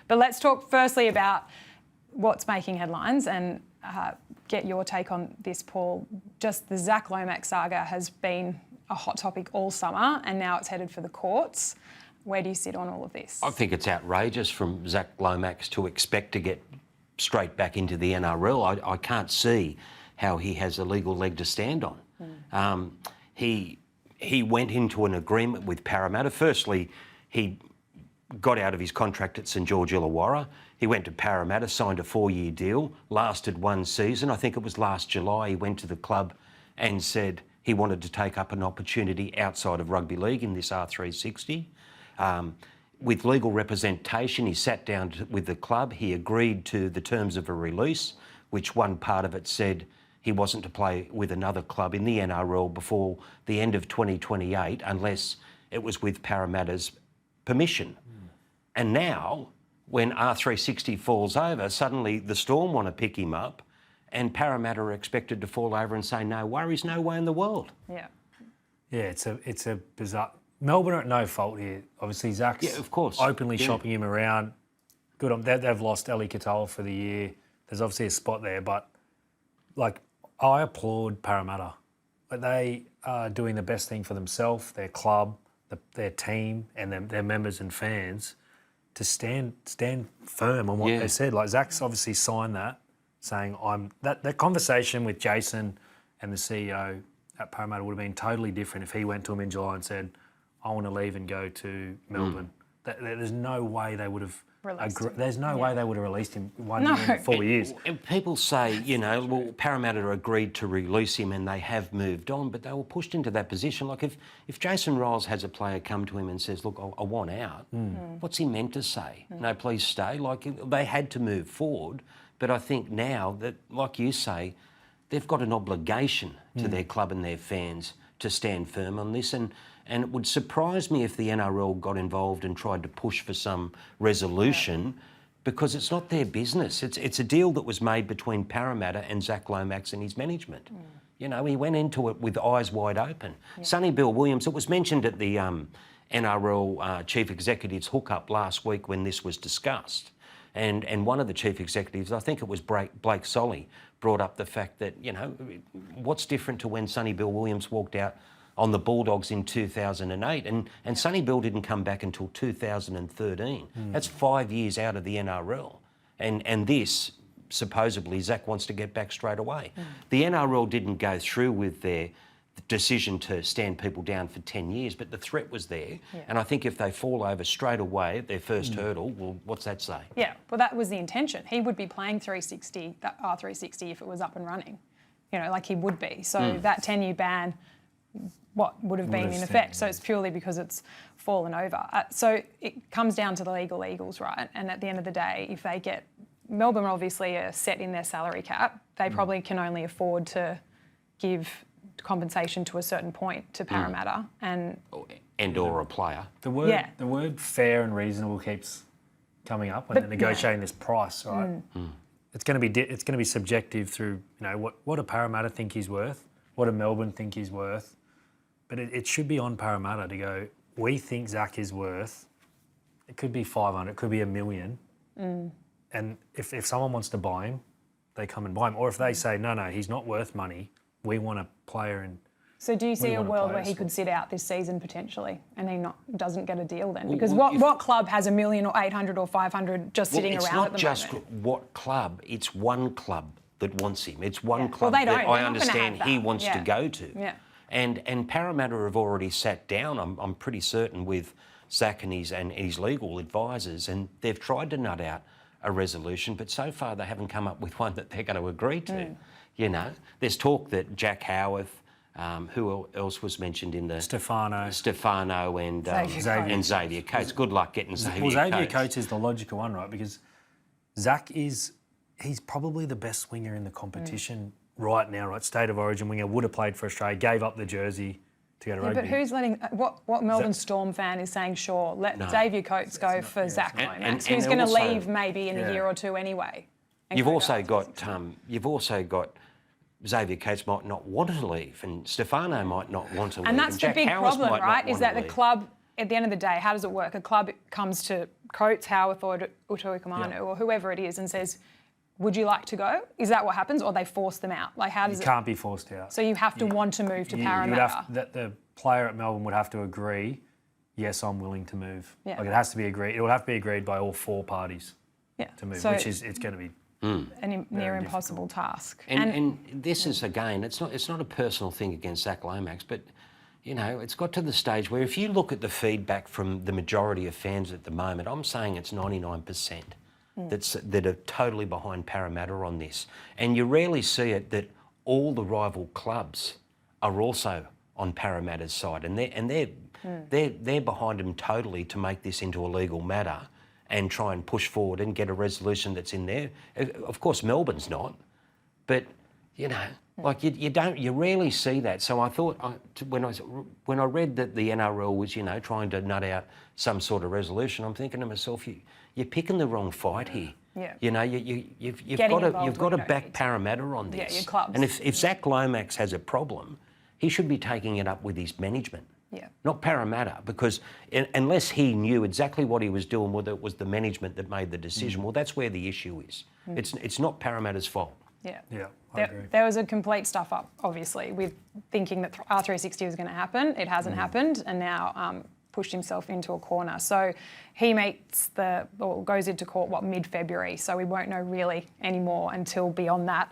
But let's talk firstly about what's making headlines and get your take on this, Paul. Just the Zac Lomax saga has been a hot topic all summer and now it's headed for the courts. Where do you sit on all of this? I think it's outrageous from Zac Lomax to expect to get straight back into the NRL. I can't see how he has a legal leg to stand on. He went into an agreement with Parramatta. Firstly, he got out of his contract at St George Illawarra. He went to Parramatta, signed a 4-year deal, lasted 1 season. I think it was last July he went to the club and said he wanted to take up an opportunity outside of rugby league in this R360. With legal representation, he sat down with the club. He agreed to the terms of a release, which one part of it said he wasn't to play with another club in the NRL before the end of 2028 unless it was with Parramatta's permission. And now, when R360 falls over, suddenly the Storm want to pick him up and Parramatta are expected to fall over and say, no worries, no way in the world. Yeah. Yeah, it's a bizarre... Melbourne are at no fault here. Obviously, Zac's of course. openly shopping him around. Good on... They've lost Eli Katoa for the year. There's obviously a spot there, but, like, I applaud Parramatta. Like, they are doing the best thing for themselves, their club, their team, and their members and fans to stand firm on what they said. Like, Zac's obviously signed that, saying that conversation with Jason and the CEO at Parramatta would have been totally different if he went to him in July and said, I want to leave and go to Melbourne. There's no way they would have... There's no way they would have released him 1 year and 4 years. And people say, you know, well, Parramatta agreed to release him and they have moved on, but they were pushed into that position. Like if Jason Riles has a player come to him and says, look, I want out, what's he meant to say? No, please stay. Like, they had to move forward. But I think now that, like you say, they've got an obligation to their club and their fans to stand firm on this. And it would surprise me if the NRL got involved and tried to push for some resolution because it's not their business. It's a deal that was made between Parramatta and Zac Lomax and his management. You know, he went into it with eyes wide open. Sonny Bill Williams, it was mentioned at the NRL Chief Executive's hookup last week when this was discussed. And one of the chief executives, I think it was Blake Solly, brought up the fact that, you know, what's different to when Sonny Bill Williams walked out on the Bulldogs in 2008, and Sonny Bill didn't come back until 2013. That's 5 years out of the NRL. And this, supposedly, Zac wants to get back straight away. The NRL didn't go through with their decision to stand people down for 10 years, but the threat was there. And I think if they fall over straight away at their first hurdle, well, what's that say? Yeah, well, that was the intention. He would be playing 360, that R360, if it was up and running. You know, like he would be. So that 10-year ban, what would have been in effect? So it's purely because it's fallen over. So it comes down to the legal eagles, right? And at the end of the day, if they get... Melbourne obviously are set in their salary cap. They probably can only afford to give compensation to a certain point to Parramatta and or a player. The word fair and reasonable keeps coming up when they're negotiating this price, right? It's going to be subjective through, you know, what do Parramatta think he's worth, what do Melbourne think he's worth, but it should be on Parramatta to go, we think Zac is worth, it could be 500, it could be $1 million, and if someone wants to buy him, they come and buy him, or if they say, no, he's not worth money, we want a player in. So do you see a world where he could sit out this season potentially and he doesn't get a deal then? Because what club has $1 million or 800 or 500 just sitting around at the moment? It's not just what club, it's one club that wants him. It's one club that I understand he wants to go to. And Parramatta have already sat down, I'm pretty certain, with Zac and his legal advisors, and they've tried to nut out a resolution, but so far they haven't come up with one that they're going to agree to. You know, there's talk that Jack Howarth, who else was mentioned in the... Stefano and Xavier Coates. Good luck getting Xavier Coates. Well, Xavier Coates is the logical one, right? Because Zac he's probably the best winger in the competition right now, right? State of origin winger, would have played for Australia, gave up the jersey to go to rugby. But who's letting... What Melbourne Storm fan is saying, sure, let Xavier Coates go for Zac Lomax, who's going to leave maybe in a year or two anyway. You've also got Xavier Coates might not want to leave, and Stefano might not want to leave. And that's the big problem, right? Is that the club at the end of the day, how does it work? A club comes to Coates, Howarth or Utoikamanu or whoever it is and says, would you like to go? Is that what happens? Or they force them out? Like, how does You it... can't be forced out. So you have to want to move to Parramatta. The player at Melbourne would have to agree, yes, I'm willing to move. Yeah. Like, it has to be agreed. It will have to be agreed by all 4 parties to move, So which is, it's going to be... a near impossible task. And this is, again, it's not a personal thing against Zac Lomax, but, you know, it's got to the stage where if you look at the feedback from the majority of fans at the moment, I'm saying it's 99% that are totally behind Parramatta on this. And you rarely see it that all the rival clubs are also on Parramatta's side, and they're behind them totally to make this into a legal matter and try and push forward and get a resolution that's in there. Of course, Melbourne's not, but you know, like you rarely see that. So I thought when I read that the NRL was, you know, trying to nut out some sort of resolution, I'm thinking to myself, you're picking the wrong fight here. Yeah. You know, you've got to back Parramatta on this. Yeah, your clubs. And if Zac Lomax has a problem, he should be taking it up with his management. Yeah. Not Parramatta, because unless he knew exactly what he was doing, whether it was the management that made the decision, well, that's where the issue is. It's not Parramatta's fault. Yeah. Yeah, I agree. There was a complete stuff up, obviously, with thinking that R360 was going to happen. It hasn't happened, and now pushed himself into a corner. So he goes into court, mid-February, so we won't know really anymore until beyond that.